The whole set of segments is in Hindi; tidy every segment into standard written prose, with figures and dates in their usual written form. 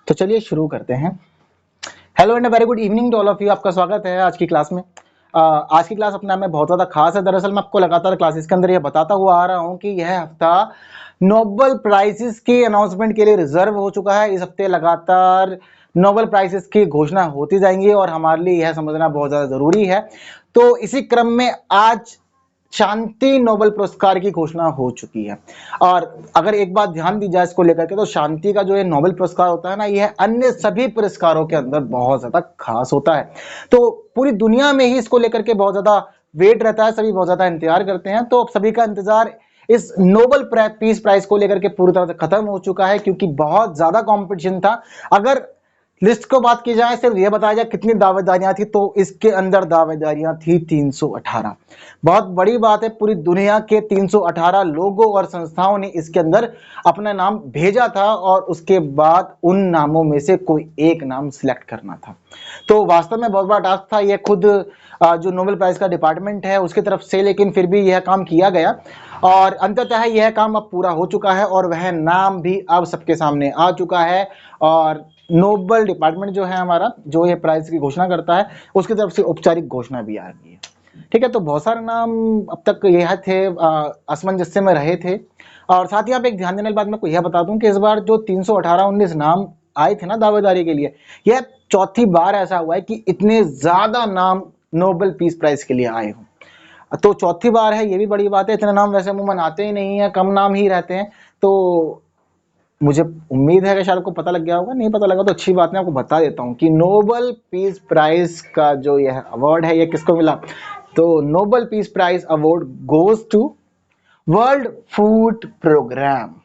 तो चलिए शुरू करते हैं। Hello and very good evening to all of you. आपका स्वागत है आज की क्लास में। आज की क्लास अपने में बहुत ज़्यादा खास है। दरअसल मैं आपको लगातार क्लासेस के अंदर यह बताता हुआ आ रहा हूं कि यह हफ्ता नोबेल प्राइजेस की अनाउंसमेंट के लिए रिजर्व हो चुका है। इस हफ्ते लगातार नोबेल प्राइजेस की घोषणा होती जाएंगी और हमारे लिए यह समझना बहुत ज़्यादा ज़रूरी है। तो इसी क्रम में आज शांति नोबेल पुरस्कार की घोषणा हो चुकी है। और अगर एक बात ध्यान दी जाए इसको लेकर के, तो शांति का जो ये नोबेल पुरस्कार होता है ना, यह अन्य सभी पुरस्कारों के अंदर बहुत ज्यादा खास होता है। तो पूरी दुनिया में ही इसको लेकर के बहुत ज्यादा वेट रहता है, सभी बहुत ज्यादा इंतजार करते हैं। तो अब सभी का इंतजार इस नोबेल पीस प्राइज को लेकर के पूरी तरह से खत्म हो चुका है, क्योंकि बहुत ज्यादा कंपटीशन था। अगर लिस्ट को बात की जाए, सिर्फ यह बताया जाए कितनी दावेदारियां थी, तो इसके अंदर दावेदारियां थी 318। बहुत बड़ी बात है, पूरी दुनिया के 318 लोगों और संस्थाओं ने इसके अंदर अपना नाम भेजा था और उसके बाद उन नामों में से कोई एक नाम सिलेक्ट करना था। तो वास्तव में बहुत बड़ा टास्क था यह, खुद जो नोबेल प्राइज का डिपार्टमेंट है उसकी तरफ से, लेकिन फिर भी यह काम किया गया और अंततः यह काम अब पूरा हो चुका है और वह नाम भी अब सबके सामने आ चुका है। और नोबेल डिपार्टमेंट जो है हमारा, जो ये प्राइज की घोषणा करता है, उसकी तरफ से औपचारिक घोषणा भी आ गई है। ठीक है, तो बहुत सारे नाम अब तक यह थे, असमंजस्य में रहे थे। और साथ ही आप एक ध्यान देने वाली बात मैं आपको यह बता दूं कि इस बार जो 318-19 नाम आए थे ना दावेदारी के लिए, यह चौथी बार ऐसा हुआ है कि इतने ज्यादा नाम नोबेल पीस प्राइज के लिए आए हों। तो चौथी बार है, ये भी बड़ी बात है। इतने नाम वैसे अमूमन आते ही नहीं है, कम नाम ही रहते हैं। तो मुझे उम्मीद है कि शायद आपको पता लग गया होगा, नहीं पता लगा तो अच्छी बात है, आपको बता देता हूँ कि नोबेल पीस प्राइज का जो यह अवार्ड है, यह किसको मिला। तो Nobel Peace Prize award goes to World Food Programme.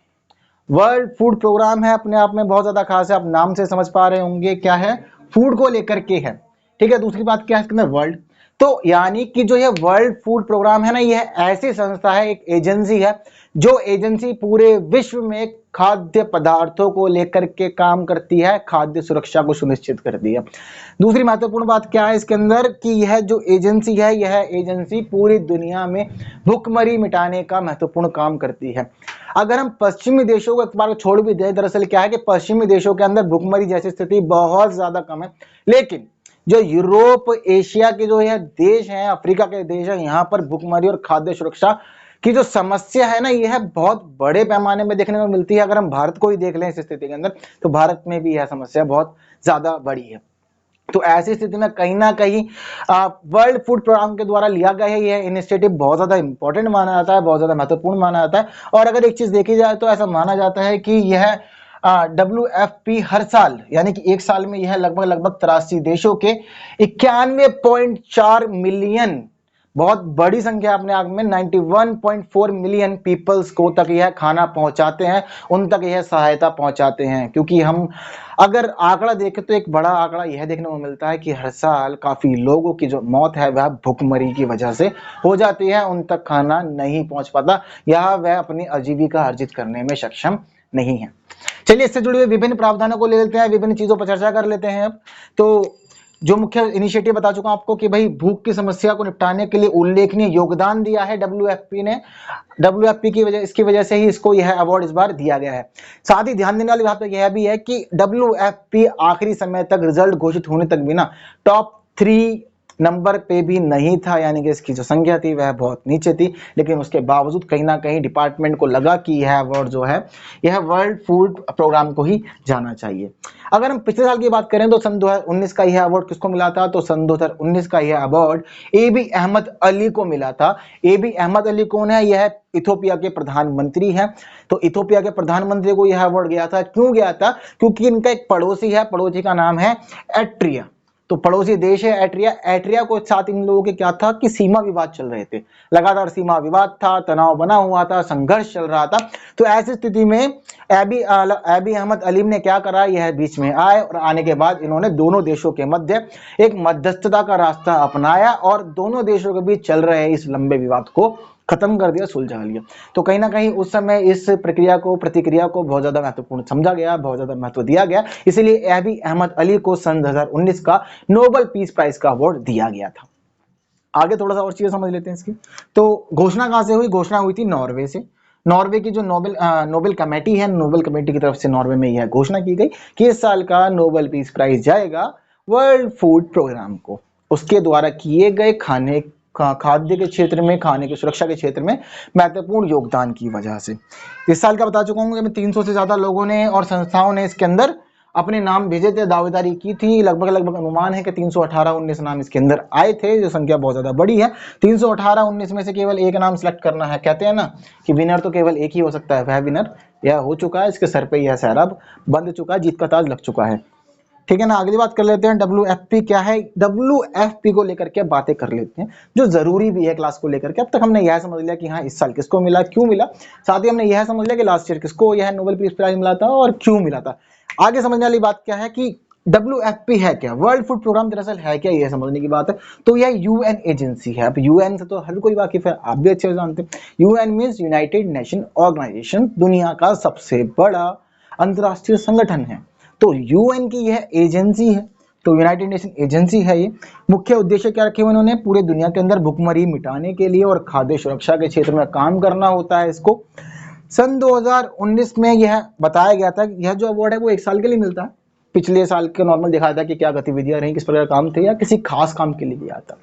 World Food Programme है, अपने आप में बहुत ज्यादा खास है। आप नाम से समझ पा रहे होंगे क्या है, फूड को लेकर के है। ठीक है, दूसरी बात क्या है इसके अंदर, वर्ल्ड। तो यानी कि जो ये वर्ल्ड फूड प्रोग्राम है ना, यह ऐसी संस्था है, एक एजेंसी है, जो एजेंसी पूरे विश्व में खाद्य पदार्थों को लेकर के काम करती है, खाद्य सुरक्षा को सुनिश्चित करती है। दूसरी महत्वपूर्ण बात क्या है इसके अंदर कि यह जो एजेंसी है, यह एजेंसी पूरी दुनिया में भुखमरी मिटाने का महत्वपूर्ण काम करती है। अगर हम पश्चिमी देशों को एक बार छोड़ भी दें, दरअसल क्या है कि पश्चिमी देशों के अंदर भुखमरी जैसी स्थिति बहुत ज्यादा कम है, लेकिन जो यूरोप एशिया के जो यह देश हैं, अफ्रीका के देश हैं, यहाँ पर भुखमरी और खाद्य सुरक्षा की जो समस्या है ना, यह बहुत बड़े पैमाने में देखने को मिलती है। अगर हम भारत को ही देख लें इस स्थिति के अंदर, तो भारत में भी यह समस्या बहुत ज्यादा बड़ी है। तो ऐसी स्थिति में कहीं ना कहीं वर्ल्ड फूड प्रोग्राम के द्वारा लिया गया है यह इनिशिएटिव बहुत ज्यादा इंपॉर्टेंट माना जाता है, बहुत ज्यादा महत्वपूर्ण माना जाता है। और अगर एक चीज देखी जाए तो ऐसा माना जाता है कि यह WFP हर साल, यानी कि एक साल में यह लगभग 83 देशों के 91.4 मिलियन, बहुत बड़ी संख्या अपने आप में, 91.4 मिलियन पीपल्स को तक यह खाना पहुंचाते हैं, उन तक यह सहायता पहुंचाते हैं। क्योंकि हम अगर आंकड़ा देखें तो एक बड़ा आंकड़ा यह देखने को मिलता है कि हर साल काफी लोगों की जो मौत है वह भुखमरी की वजह से हो जाती है, उन तक खाना नहीं पहुंच पाता या वह अपनी आजीविका अर्जित करने में सक्षम नहीं है। चलिए इससे जुड़े हुए विभिन्न प्रावधानों को ले लेते हैं, विभिन्न चीजों पर चर्चा कर लेते हैं। अब तो जो मुख्य इनिशिएटिव बता चुका हूं आपको कि भाई भूख की समस्या को निपटाने के लिए उल्लेखनीय योगदान दिया है WFP ने। WFP की वजह, इसकी वजह से ही इसको यह अवार्ड इस बार दिया गया है। साथ ही ध्यान देने वाली बात तो यह भी है कि WFP आखिरी समय तक रिजल्ट घोषित होने तक भी ना टॉप 3 नंबर पे भी नहीं था, यानी कि इसकी जो संख्या थी वह बहुत नीचे थी। लेकिन उसके बावजूद कहीं ना कहीं डिपार्टमेंट को लगा कि यह अवार्ड जो है यह वर्ल्ड फूड प्रोग्राम को ही जाना चाहिए। अगर हम पिछले साल की बात करें तो सन 2019 का यह अवार्ड किसको मिला था, तो सन 2019 का यह अवार्ड AB अहमद अली को मिला था। AB अहमद अली कौन है, यह इथोपिया के प्रधानमंत्री हैं। तो इथोपिया के प्रधानमंत्री को यह अवार्ड गया था। क्यों गया था, क्योंकि इनका एक पड़ोसी है, पड़ोसी का नाम है एट्रिया। तो पड़ोसी देश है एट्रिया। एट्रिया को साथ इन लोगों के क्या था कि सीमा विवाद चल रहे थे, लगातार सीमा विवाद था, तनाव बना हुआ था, संघर्ष चल रहा था। तो ऐसी स्थिति में एबी अहमद अलीम ने क्या करा, यह बीच में आए और आने के बाद इन्होंने दोनों देशों के मध्य एक मध्यस्थता का रास्ता अपनाया और दोनों देशों के बीच चल रहे इस लंबे विवाद को खत्म कर दिया, सुलझा लिया। तो कहीं ना कहीं उस समय इस प्रक्रिया को, प्रतिक्रिया को बहुत ज्यादा महत्वपूर्ण समझा गया, बहुत ज्यादा महत्व दिया गया। इसीलिए एबी अहमद अली को सन 2019 का नोबेल पीस प्राइज का अवार्ड दिया गया था। आगे थोड़ा सा और चीजें समझ लेते हैं इसकी। तो घोषणा कहां से हुई, घोषणा हुई थी नॉर्वे से। नॉर्वे की जो नोबेल कमेटी है, नोबेल कमेटी की तरफ से नॉर्वे में यह घोषणा की गई कि इस साल का नोबेल पीस प्राइज जाएगा वर्ल्ड फूड प्रोग्राम को। उसके द्वारा किए गए खाद्य के क्षेत्र में, खाने की सुरक्षा के क्षेत्र में महत्वपूर्ण योगदान की वजह से। इस साल का बता चुका हूँ कि 300 से ज्यादा लोगों ने और संस्थाओं ने इसके अंदर अपने नाम भेजे थे, दावेदारी की थी। लगभग अनुमान है कि 318-19 नाम इसके अंदर आए थे, जो संख्या बहुत ज्यादा बड़ी है। 318-19 में से केवल एक नाम सिलेक्ट करना है। कहते हैं ना कि विनर तो केवल एक ही हो सकता है, वह विनर यह हो चुका है, इसके सर पे यह सहरा बंध चुका है, जीत का ताज लग चुका है। ठीक है ना, अगली बात कर लेते हैं WFP क्या है। WFP को लेकर के बातें कर लेते हैं, जो जरूरी भी है क्लास को लेकर के। अब तक हमने यह समझ लिया कि हाँ इस साल किसको मिला, क्यों मिला। साथ ही हमने यह समझ लिया कि लास्ट ईयर किसको यह नोबेल पीस प्राइज मिला था और क्यों मिला था। आगे समझने वाली बात क्या है कि WFP है क्या, वर्ल्ड फूड प्रोग्राम दरअसल है क्या, यह समझने की बात है। तो यह UN एजेंसी है। अब UN से तो हर कोई वाकिफ है, आप भी अच्छे से जानते हैं। UN means United Nation Organisation, दुनिया का सबसे बड़ा अंतरराष्ट्रीय संगठन है। तो UN की यह एजेंसी है, तो यूनाइटेड नेशन एजेंसी है ये। मुख्य उद्देश्य क्या रखे हुए उन्होंने, पूरे दुनिया के अंदर भुखमरी मिटाने के लिए और खाद्य सुरक्षा के क्षेत्र में काम करना होता है इसको। सन 2019 में यह बताया गया था कि यह जो अवार्ड है वो एक साल के लिए मिलता है। पिछले साल के नॉर्मल दिखाया था कि क्या गतिविधियां रही, किस प्रकार काम थे, या किसी खास काम के लिए दिया था।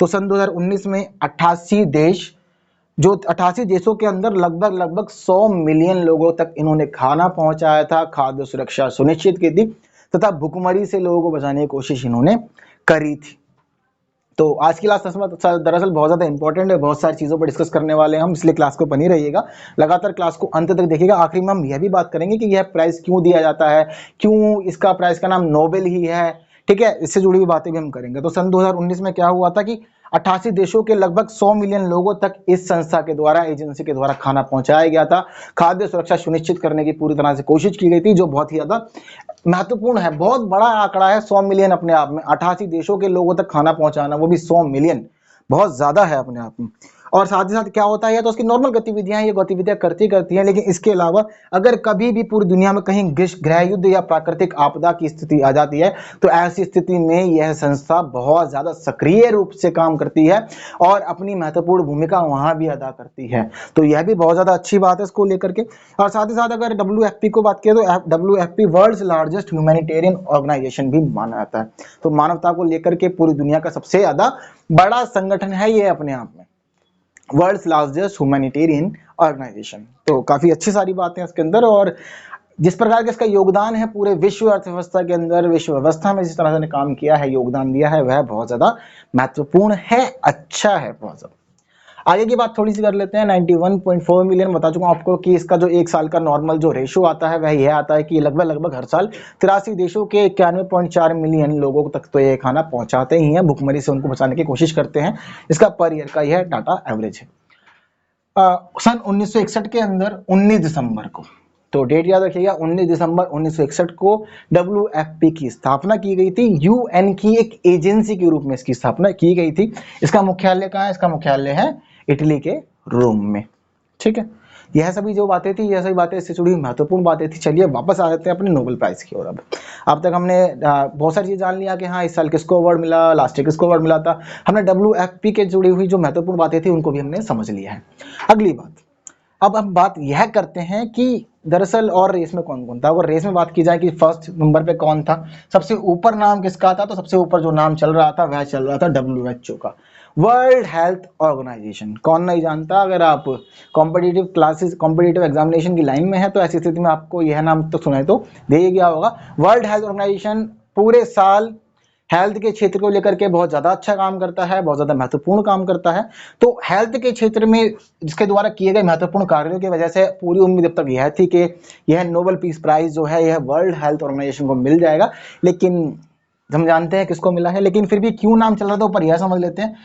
तो सन 2019 में 88 देशों के अंदर लगभग 100 मिलियन लोगों तक इन्होंने खाना पहुंचाया था, खाद्य सुरक्षा सुनिश्चित की थी तथा भुखमरी से लोगों को बचाने की कोशिश इन्होंने करी थी। तो आज की क्लास दरअसल बहुत ज्यादा इंपॉर्टेंट है, बहुत सारी चीजों पर डिस्कस करने वाले हैं हम, इसलिए क्लास को बनी रहिएगा, लगातार क्लास को अंत तक देखिएगा। आखिरी में हम यह भी बात करेंगे कि यह प्राइज क्यों दिया जाता है, क्यों इसका प्राइज का नाम नोबेल ही है। ठीक है, इससे जुड़ी हुई बातें भी हम करेंगे। तो सन 2019 में क्या हुआ था कि 88 देशों के लगभग 100 मिलियन लोगों तक इस संस्था के द्वारा, एजेंसी के द्वारा खाना पहुंचाया गया था। खाद्य सुरक्षा सुनिश्चित करने की पूरी तरह से कोशिश की गई थी, जो बहुत ही ज्यादा महत्वपूर्ण है। बहुत बड़ा आंकड़ा है 100 मिलियन अपने आप में, 88 देशों के लोगों तक खाना पहुंचाना, वो भी 100 मिलियन, बहुत ज्यादा है अपने आप में। और साथ ही साथ क्या होता है, तो उसकी नॉर्मल गतिविधियां, ये गतिविधियां करती हैं, लेकिन इसके अलावा अगर कभी भी पूरी दुनिया में कहीं गृह युद्ध या प्राकृतिक आपदा की स्थिति आ जाती है, तो ऐसी स्थिति में यह संस्था बहुत ज्यादा सक्रिय रूप से काम करती है और अपनी महत्वपूर्ण भूमिका वहां भी अदा करती है। तो यह भी बहुत ज्यादा अच्छी बात है इसको लेकर के। और साथ ही साथ अगर WFP को बात करें तो WFP world largest humanitarian organisation भी माना जाता है। तो मानवता को लेकर के पूरी दुनिया का सबसे ज्यादा बड़ा संगठन है ये अपने आप में, वर्ल्ड लार्जेस्ट ह्यूमैनिटेरियन ऑर्गेनाइजेशन। तो काफी अच्छी सारी बातें हैं इसके अंदर, और जिस प्रकार का इसका योगदान है पूरे विश्व अर्थव्यवस्था के अंदर, विश्व व्यवस्था में जिस तरह से काम किया है, योगदान दिया है, वह बहुत ज्यादा महत्वपूर्ण है, अच्छा है बहुत ज्यादा। आगे की बात थोड़ी सी कर लेते हैं। 91.4 मिलियन बता चुका हूं आपको कि इसका जो एक साल का नॉर्मल जो रेशो आता है वह यह आता है कि लगभग हर साल 83 देशों के 91.4 मिलियन लोगों तक तो ये खाना पहुंचाते ही हैं, भुखमरी से उनको बचाने की कोशिश करते हैं। इसका पर ईयर का यह डाटा एवरेज है। सन 1961 के अंदर 19 दिसंबर को, तो डेट याद रखिएगा, 19 दिसंबर 1961 को WFP की स्थापना की गई थी। UN की एक एजेंसी के रूप में इसकी स्थापना की गई थी। इसका मुख्यालय कहाँ है, इसका मुख्यालय है इटली के रोम में। ठीक है, यह सभी जो बातें थी, यह सभी बातें इससे जुड़ी महत्वपूर्ण बातें थी। चलिए वापस आ जाते हैं अपने नोबेल प्राइज की ओर। अब तक हमने बहुत सारी चीजें जान लिया कि हाँ इस साल किसको अवार्ड मिला, लास्ट ईयर किसको अवार्ड मिला था। हमने WFP के जुड़ी हुई जो महत्वपूर्ण बातें थी उनको भी हमने समझ लिया है। अगली बात, अब हम बात यह करते हैं कि दरअसल और रेस में कौन कौन था। अगर रेस में बात की जाए कि फर्स्ट नंबर पे कौन था, सबसे ऊपर नाम किसका था, तो सबसे ऊपर जो नाम चल रहा था वह चल रहा था WHO का, वर्ल्ड हेल्थ ऑर्गेनाइजेशन। कौन नहीं जानता, अगर आप कॉम्पिटिटिव क्लासेस, कॉम्पिटिटिव एग्जामिनेशन की लाइन में है तो ऐसी स्थिति में आपको यह नाम तो सुनाई तो दे ही गया होगा। वर्ल्ड हेल्थ ऑर्गेनाइजेशन पूरे साल हेल्थ के क्षेत्र को लेकर के बहुत ज्यादा अच्छा काम करता है, बहुत ज्यादा महत्वपूर्ण काम करता है। तो हेल्थ के क्षेत्र में जिसके द्वारा किए गए महत्वपूर्ण कार्यों की वजह से पूरी उम्मीद अब तक यह थी कि यह नोबेल पीस प्राइज जो है यह वर्ल्ड हेल्थ ऑर्गेनाइजेशन को मिल जाएगा, लेकिन हम जानते हैं किसको मिला है। लेकिन फिर भी क्यों नाम चल रहा था ऊपर, यह समझ लेते हैं।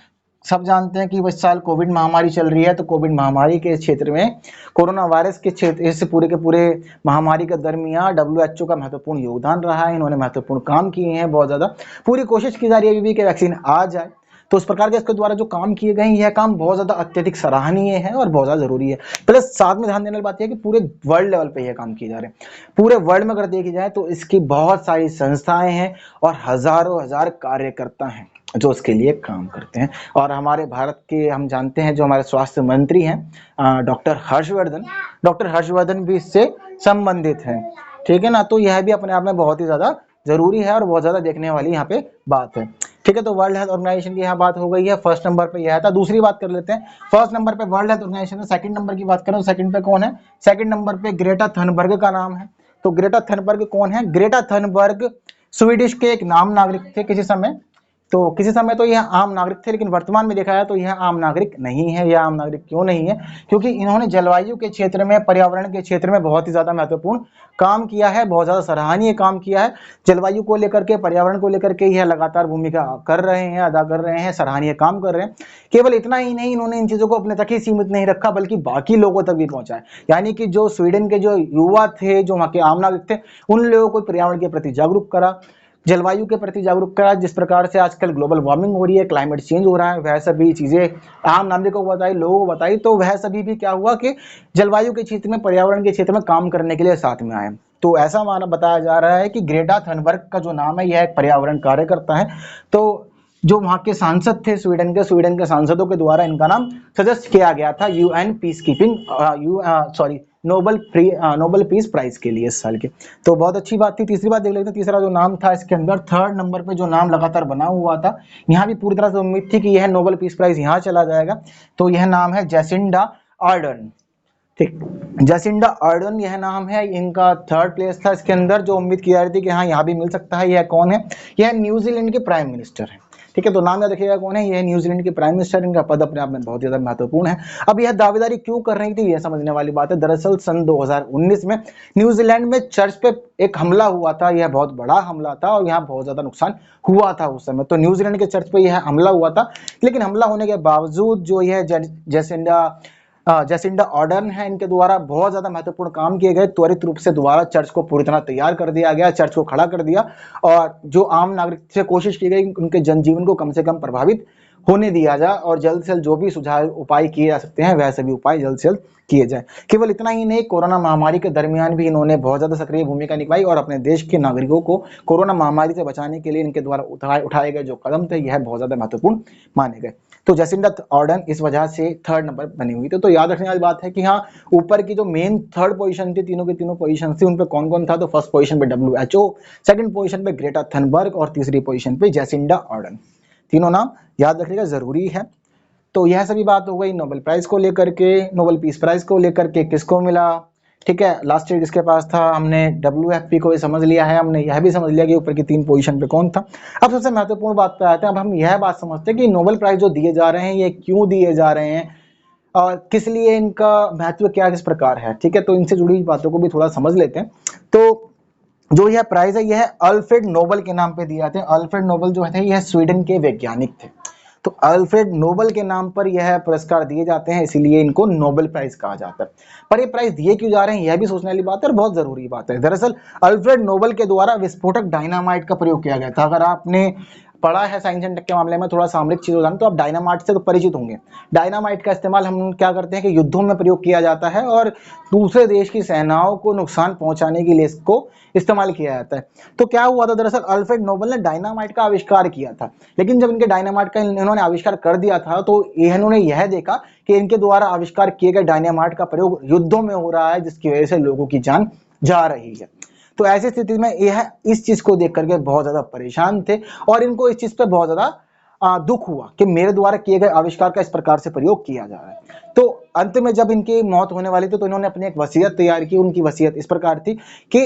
सब जानते हैं कि इस साल कोविड महामारी चल रही है, तो कोविड महामारी के क्षेत्र में, कोरोना वायरस के क्षेत्र, इस पूरे के पूरे महामारी के दरमियान WHO का महत्वपूर्ण योगदान रहा है। इन्होंने महत्वपूर्ण काम किए हैं, बहुत ज्यादा पूरी कोशिश की जा रही है अभी भी कि वैक्सीन आ जाए। तो उस प्रकार के इसके द्वारा जो काम किए गए हैं, यह काम बहुत ज्यादा अत्यधिक सराहनीय है और बहुत ज्यादा जरूरी है। प्लस साथ में ध्यान देने वाली बात यह है कि पूरे वर्ल्ड लेवल पे यह काम किए जा रहे हैं। पूरे वर्ल्ड में अगर देखी जाए तो इसकी बहुत सारी संस्थाएं हैं और हजारों हजार कार्यकर्ता हैं जो उसके लिए काम करते हैं। और हमारे भारत के हम जानते हैं जो हमारे स्वास्थ्य मंत्री हैं डॉक्टर हर्षवर्धन भी इससे संबंधित हैं, ठीक है ना। तो यह भी अपने आप में बहुत ही ज्यादा जरूरी है और बहुत ज्यादा देखने वाली यहाँ पे बात है, ठीक है। तो वर्ल्ड हेल्थ ऑर्गेनाइजेशन की यहाँ बात हो गई है, फर्स्ट नंबर पे यह था। दूसरी बात कर लेते हैं, फर्स्ट नंबर पे वर्ल्ड हेल्थ ऑर्गेनाइजेशन है, सेकंड नंबर की बात करें तो सेकंड पे कौन है? सेकंड नंबर पे ग्रेटा थनबर्ग का नाम है। तो ग्रेटा थनबर्ग कौन है? ग्रेटा थनबर्ग स्वीडिश के एक नाम नागरिक थे किसी समय। तो किसी समय तो यह आम नागरिक थे, लेकिन वर्तमान में देखा जाए तो यह आम नागरिक नहीं है। यह आम नागरिक क्यों नहीं है? क्योंकि इन्होंने जलवायु के क्षेत्र में, पर्यावरण के क्षेत्र में बहुत ही ज्यादा महत्वपूर्ण काम किया है, बहुत ज्यादा सराहनीय काम किया है। जलवायु को लेकर के, पर्यावरण को लेकर के यह लगातार भूमिका कर रहे हैं, अदा कर रहे हैं, सराहनीय काम कर रहे हैं। केवल इतना ही नहीं, इन्होंने इन चीजों को अपने तक ही सीमित नहीं रखा, बल्कि बाकी लोगों तक भी पहुंचाया। यानी कि जो स्वीडन के जो युवा थे, जो वहां के आम नागरिक थे, उन लोगों को पर्यावरण के प्रति जागरूक करा, जलवायु के प्रति जागरूक करा। जिस प्रकार से आजकल ग्लोबल वार्मिंग हो रही है, क्लाइमेट चेंज हो रहा है, वह सभी चीजें आम नागरिकों को बताई, लोगों को बताई, तो वह सभी भी क्या हुआ कि जलवायु के क्षेत्र में, पर्यावरण के क्षेत्र में काम करने के लिए साथ में आए। तो ऐसा माना बताया जा रहा है कि ग्रेटा थनबर्ग का जो नाम है, यह एक पर्यावरण कार्यकर्ता है। तो जो वहां के सांसद थे स्वीडन के सांसदों के द्वारा इनका नाम सजेस्ट किया गया था UN peacekeeping Nobel Peace Prize के लिए इस साल के। तो बहुत अच्छी बात थी। तीसरी बात देख लेते हैं, तीसरा जो नाम था इसके अंदर, थर्ड नंबर पे जो नाम लगातार बना हुआ था, यहाँ भी पूरी तरह से उम्मीद थी कि यह नोबेल पीस प्राइज यहाँ चला जाएगा। तो यह नाम है जेसिंडा आर्डर्न, ठीक, जेसिंडा आर्डर्न यह नाम है। इनका थर्ड प्लेस था इसके अंदर, जो उम्मीद की जा रही थी कि हाँ यहाँ भी मिल सकता है। यह कौन है? यह न्यूजीलैंड के प्राइम मिनिस्टर है, ठीक है। तो नाम याद रखिएगा कौन है, यह न्यूजीलैंड के प्राइम मिनिस्टर। इनका पद अपने आप में बहुत ज्यादा महत्वपूर्ण है। अब यह दावेदारी क्यों कर रही थी, यह समझने वाली बात है। दरअसल सन 2019 में न्यूजीलैंड में चर्च पे एक हमला हुआ था, यह बहुत बड़ा हमला था और यहाँ बहुत ज्यादा नुकसान हुआ था उस समय। तो न्यूजीलैंड के चर्च पे यह हमला हुआ था, लेकिन हमला होने के बावजूद जो यह जेसिंडा आर्डर्न है, इनके द्वारा बहुत ज्यादा महत्वपूर्ण काम किए गए। त्वरित रूप से दोबारा चर्च को पूरी तरह तैयार कर दिया गया, चर्च को खड़ा कर दिया, और जो आम नागरिक से कोशिश की गई उनके जनजीवन को कम से कम प्रभावित होने दिया जाए और जल्द से जल्द जो भी सुझाव उपाय किए जा सकते हैं वह सभी उपाय जल्द से जल्द किए जाए। केवल इतना ही नहीं, कोरोना महामारी के दरमियान भी इन्होंने बहुत ज्यादा सक्रिय भूमिका निभाई और अपने देश के नागरिकों को कोरोना महामारी से बचाने के लिए इनके द्वारा उठाए गए जो कदम थे, यह बहुत ज्यादा महत्वपूर्ण माने गए। तो जेसिंडा आर्डर्न इस वजह से थर्ड नंबर बनी हुई थी। तो याद रखने वाली बात है कि हाँ, ऊपर की जो मेन थर्ड पोजीशन थी, तीनों की तीनों पोजीशन थी, उन पे कौन कौन था? तो फर्स्ट पोजीशन पे WHO, सेकंड पोजीशन पे ग्रेटा थनबर्ग और तीसरी पोजीशन पे जेसिंडा आर्डर्न। तीनों नाम याद रखने का जरूरी है। तो यह सभी बात हो गई नोबेल प्राइज को लेकर के, नोबेल पीस प्राइज को लेकर के किसको मिला, ठीक है। लास्ट ईयर किसके पास था? हमने WFP को भी समझ लिया है, हमने यह भी समझ लिया कि ऊपर की 3 पोजीशन पे कौन था। अब सबसे महत्वपूर्ण बात पे आते हैं। अब हम यह बात समझते हैं कि नोबेल प्राइज जो दिए जा रहे हैं, ये क्यों दिए जा रहे हैं और किस लिए, इनका महत्व क्या किस प्रकार है, ठीक है। तो इनसे जुड़ी बातों को भी थोड़ा समझ लेते हैं। तो जो यह प्राइज है, यह अल्फ्रेड नोबेल के नाम पे दिए जाते हैं। अल्फ्रेड नोबेल जो है यह स्वीडन के वैज्ञानिक थे। तो अल्फ्रेड नोबेल के नाम पर यह पुरस्कार दिए जाते हैं, इसीलिए इनको नोबेल प्राइज कहा जाता है। पर ये प्राइज दिए क्यों जा रहे हैं, यह भी सोचने वाली बात है और बहुत जरूरी बात है। दरअसल अल्फ्रेड नोबेल के द्वारा विस्फोटक डायनामाइट का प्रयोग किया गया था। अगर आपने पढ़ा है साइंस एंड टेक के मामले में, थोड़ा सामरिक चीजों जान, तो आप डायनामाइट से तो परिचित होंगे। डायनामाइट का इस्तेमाल हम क्या करते हैं कि युद्धों में प्रयोग किया जाता है और दूसरे देश की सेनाओं को नुकसान पहुंचाने के लिए इसको इस्तेमाल किया जाता है। तो क्या हुआ था, दरअसल अल्फ्रेड नोबेल ने डायनामाइट का आविष्कार किया था, लेकिन जब इनके डायनामाइट का इन्होंने आविष्कार कर दिया था, तो इन्होंने यह देखा कि इनके द्वारा आविष्कार किए गए डायनामाइट का प्रयोग युद्धों में हो रहा है, जिसकी वजह से लोगों की जान जा रही है। तो ऐसी स्थिति में यह इस चीज को देख करके बहुत ज्यादा परेशान थे और इनको इस चीज पे बहुत ज्यादा दुख हुआ कि मेरे द्वारा किए गए आविष्कार का इस प्रकार से प्रयोग किया जा रहा है। तो अंत में जब इनकी मौत होने वाली थी, तो इन्होंने अपनी एक वसीयत तैयार की। उनकी वसीयत इस प्रकार थी कि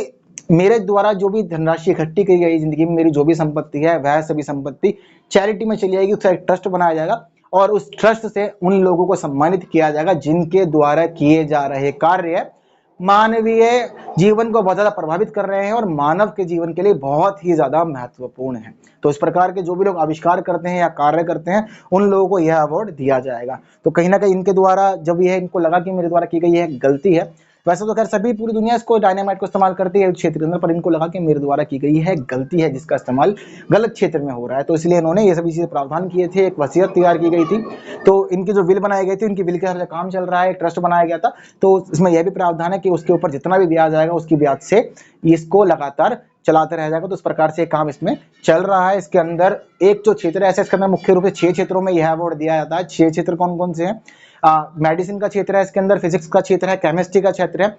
मेरे द्वारा जो भी धनराशि इकट्ठी की गई जिंदगी में, मेरी जो भी संपत्ति है, वह सभी संपत्ति चैरिटी में चली जाएगी। उसका एक ट्रस्ट बनाया जाएगा और उस ट्रस्ट से उन लोगों को सम्मानित किया जाएगा जिनके द्वारा किए जा रहे कार्य मानवीय जीवन को बहुत ज्यादा प्रभावित कर रहे हैं और मानव के जीवन के लिए बहुत ही ज्यादा महत्वपूर्ण है। तो इस प्रकार के जो भी लोग आविष्कार करते हैं या कार्य करते हैं, उन लोगों को यह अवार्ड दिया जाएगा। तो कहीं ना कहीं इनके द्वारा जब यह इनको लगा कि मेरे द्वारा की गई यह गलती है, वैसे तो खैर सभी पूरी दुनिया इसको डायनामाइट को इस्तेमाल करती है क्षेत्र के अंदर, पर इनको लगा कि मेरे द्वारा की गई है गलती है, जिसका इस्तेमाल गलत क्षेत्र में हो रहा है, तो इसलिए इन्होंने ये सभी चीजें प्रावधान किए थे। एक वसीयत तैयार की गई थी, तो इनकी जो विल बनाई गई थी, उनकी विल के हर काम चल रहा है, ट्रस्ट बनाया गया था, तो इसमें यह भी प्रावधान है कि उसके ऊपर जितना भी ब्याज आएगा उसकी ब्याज से इसको लगातार चलाते रह जाएगा। तो इस प्रकार से काम इसमें चल रहा है। इसके अंदर एक जो क्षेत्र है, ऐसे इसके अंदर मुख्य रूप से 6 क्षेत्रों में यह अवार्ड दिया जाता है। 6 क्षेत्र कौन कौन से हैं? मेडिसिन का क्षेत्र है, इसके अंदर फिजिक्स का क्षेत्र है, केमिस्ट्री का क्षेत्र है,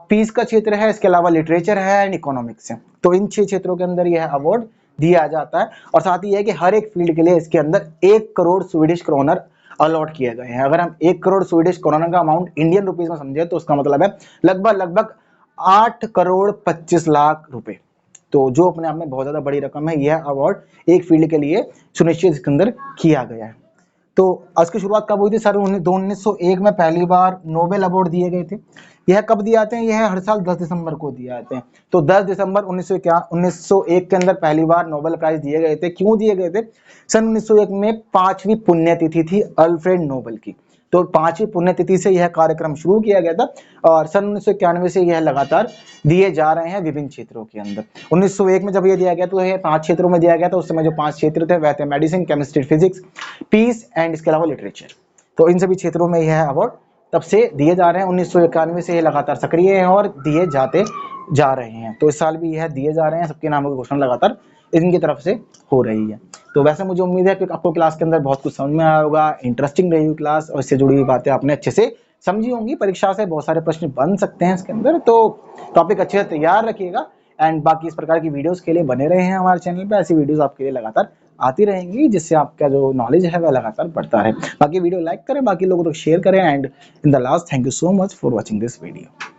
पीस का क्षेत्र है, इसके अलावा लिटरेचर है एंड इकोनॉमिक्स है। तो इन 6 क्षेत्रों के अंदर यह अवार्ड दिया जाता है। और साथ ही यह कि हर एक फील्ड के लिए इसके अंदर 1 करोड़ स्वीडिश क्रोनर अलॉट किए गए हैं। अगर हम 1 करोड़ स्वीडिश क्रोनर का अमाउंट इंडियन रुपीज में समझे तो उसका मतलब है लगभग 8 करोड़ 25 लाख रुपए। तो जो अपने आप में बहुत ज्यादा बड़ी रकम है। यह अवार्ड एक फील्ड के लिए सुनिश्चित इसके अंदर किया गया है। तो इसकी शुरुआत कब हुई थी? सर 1901 में पहली बार नोबेल अवार्ड दिए गए थे। यह कब दिए जाते हैं? यह हर साल 10 दिसंबर को दिए जाते हैं। तो 10 दिसंबर 1901 के अंदर पहली बार नोबेल प्राइज दिए गए थे। क्यों दिए गए थे? सन 1901 में 5वीं पुण्यतिथि थी अल्फ्रेड नोबेल की। तो 5वीं पुण्यतिथि से यह कार्यक्रम शुरू किया गया था और सन 1991 से यह लगातार दिए जा रहे हैं विभिन्न क्षेत्रों के अंदर। 1901 में जब यह दिया गया तो यह 5 क्षेत्रों में दिया गया था। उस समय जो 5 क्षेत्र थे वह थे medicine, chemistry, physics, peace and इसके अलावा लिटरेचर। तो इन सभी क्षेत्रों में यह अवार्ड तब से दिए जा रहे हैं। 1991 से ये लगातार सक्रिय हैं और दिए जाते जा रहे हैं। तो इस साल भी यह दिए जा रहे हैं। सबके नामों की घोषणा लगातार इनकी तरफ से हो रही है। तो वैसे मुझे उम्मीद है कि आपको क्लास के अंदर बहुत कुछ समझ में आया होगा, इंटरेस्टिंग रही क्लास और इससे जुड़ी हुई बातें आपने अच्छे से समझी होंगी। परीक्षा से बहुत सारे प्रश्न बन सकते हैं इसके अंदर, तो टॉपिक अच्छे से तैयार रखिएगा। एंड बाकी इस प्रकार की वीडियोस के लिए बने रहे हैं हमारे चैनल पे। ऐसी वीडियोस आपके लिए लगातार आती रहेंगी, जिससे आपका जो नॉलेज है वह लगातार बढ़ता है। बाकी वीडियो लाइक करें, बाकी लोगों तक शेयर करें। And in the last, thank you so much for watching this video.